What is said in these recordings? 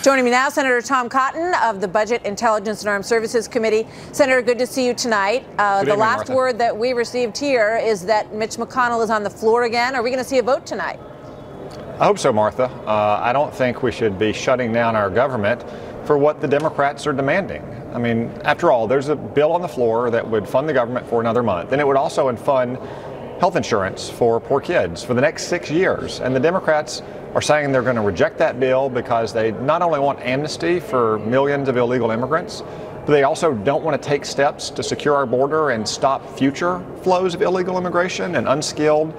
Joining me now, Senator Tom Cotton of the Budget, Intelligence, and Armed Services Committee. Senator, good to see you tonight. The evening, last Martha. word that we received here is that Mitch McConnell is on the floor again. Are we going to see a vote tonight? I hope so, Martha. I don't think we should be shutting down our government for what the Democrats are demanding. I mean, after all, there's a bill on the floor that would fund the government for another month, and it would also fund health insurance for poor kids for the next 6 years. And the Democrats are saying they're going to reject that bill because they not only want amnesty for millions of illegal immigrants, but they also don't want to take steps to secure our border and stop future flows of illegal immigration and unskilled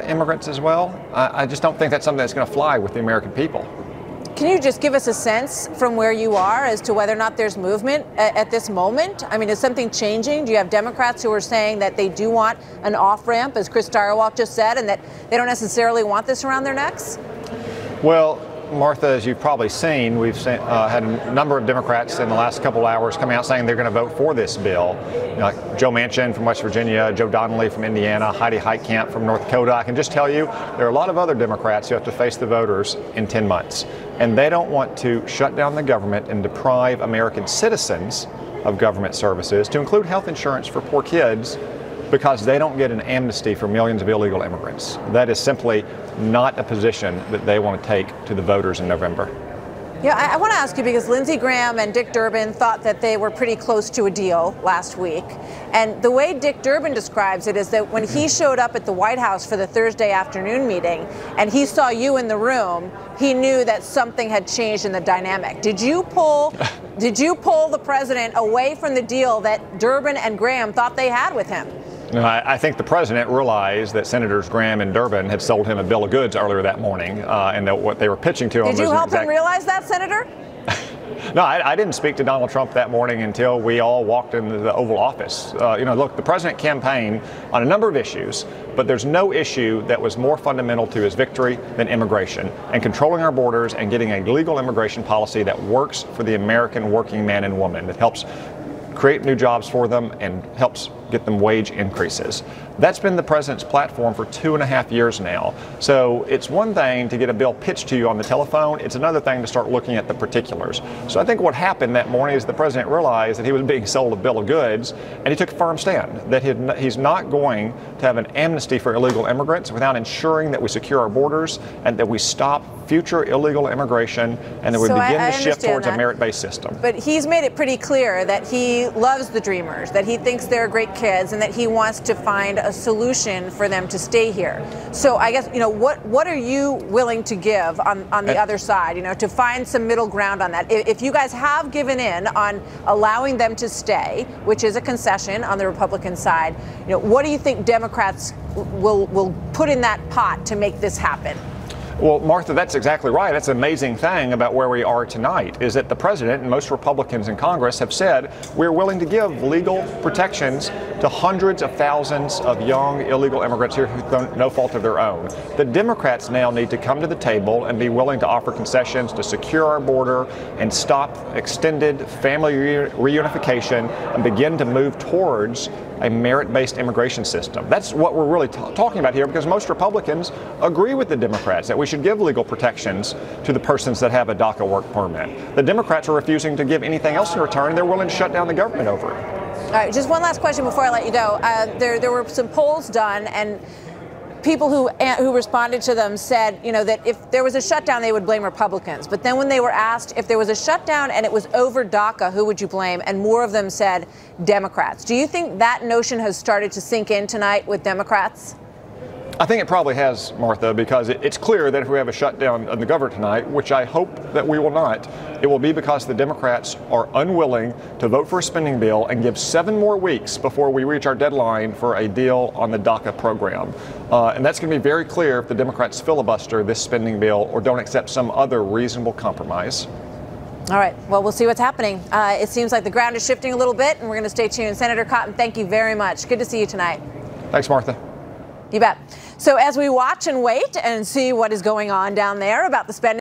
immigrants as well. I just don't think that's something that's going to fly with the American people. Can you just give us a sense from where you are as to whether or not there's movement at this moment? I mean, is something changing? Do you have Democrats who are saying that they do want an off-ramp, as Chris Stirewalt just said, and that they don't necessarily want this around their necks? Well, Martha, as you've probably seen, we've had a number of Democrats in the last couple of hours come out saying they're going to vote for this bill. You know, like Joe Manchin from West Virginia, Joe Donnelly from Indiana, Heidi Heitkamp from North Dakota. I can just tell you there are a lot of other Democrats who have to face the voters in 10 months. And they don't want to shut down the government and deprive American citizens of government services, to include health insurance for poor kids, because they don't get an amnesty for millions of illegal immigrants. That is simply not a position that they want to take to the voters in November. Yeah, I want to ask you, because Lindsey Graham and Dick Durbin thought that they were pretty close to a deal last week. And the way Dick Durbin describes it is that when he showed up at the White House for the Thursday afternoon meeting and he saw you in the room, he knew that something had changed in the dynamic. Did you pull the president away from the deal that Durbin and Graham thought they had with him? No, I think the president realized that Senators Graham and Durbin had sold him a bill of goods earlier that morning, and that what they were pitching to him was... Did you help him realize that, Senator? No, I didn't speak to Donald Trump that morning until we all walked into the Oval Office. Look, the president campaigned on a number of issues, but there's no issue that was more fundamental to his victory than immigration and controlling our borders and getting a legal immigration policy that works for the American working man and woman, that helps create new jobs for them and helps get them wage increases. That's been the president's platform for 2.5 years now. So it's one thing to get a bill pitched to you on the telephone. It's another thing to start looking at the particulars. So I think what happened that morning is the president realized that he was being sold a bill of goods, and he took a firm stand that he's not going to have an amnesty for illegal immigrants without ensuring that we secure our borders and that we stop future illegal immigration and that we begin to shift towards a merit-based system. But he's made it pretty clear that he loves the Dreamers, that he thinks they're great kids, and that he wants to find a solution for them to stay here. So I guess, what are you willing to give on the other side, to find some middle ground on that? If you guys have given in on allowing them to stay, which is a concession on the Republican side, what do you think Democrats will put in that pot to make this happen? Well, Martha, that's exactly right. That's an amazing thing about where we are tonight, is that the president and most Republicans in Congress have said we're willing to give legal protections to hundreds of thousands of young illegal immigrants here who no fault of their own. The Democrats now need to come to the table and be willing to offer concessions to secure our border and stop extended family reunification and begin to move towards a merit-based immigration system. That's what we're really talking about here, because most Republicans agree with the Democrats that we should give legal protections to the persons that have a DACA work permit. The Democrats are refusing to give anything else in return. They're willing to shut down the government over it. All right, just one last question before I let you go. There were some polls done, and people who responded to them said, that if there was a shutdown, they would blame Republicans. But then when they were asked if there was a shutdown and it was over DACA, who would you blame? And more of them said Democrats. Do you think that notion has started to sink in tonight with Democrats? I think it probably has, Martha, because it's clear that if we have a shutdown of the government tonight, which I hope that we will not, it will be because the Democrats are unwilling to vote for a spending bill and give 7 more weeks before we reach our deadline for a deal on the DACA program. And that's going to be very clear if the Democrats filibuster this spending bill or don't accept some other reasonable compromise. All right. Well, we'll see what's happening. It seems like the ground is shifting a little bit, and we're going to stay tuned. Senator Cotton, thank you very much. Good to see you tonight. Thanks, Martha. You bet. So as we watch and wait and see what is going on down there about the spending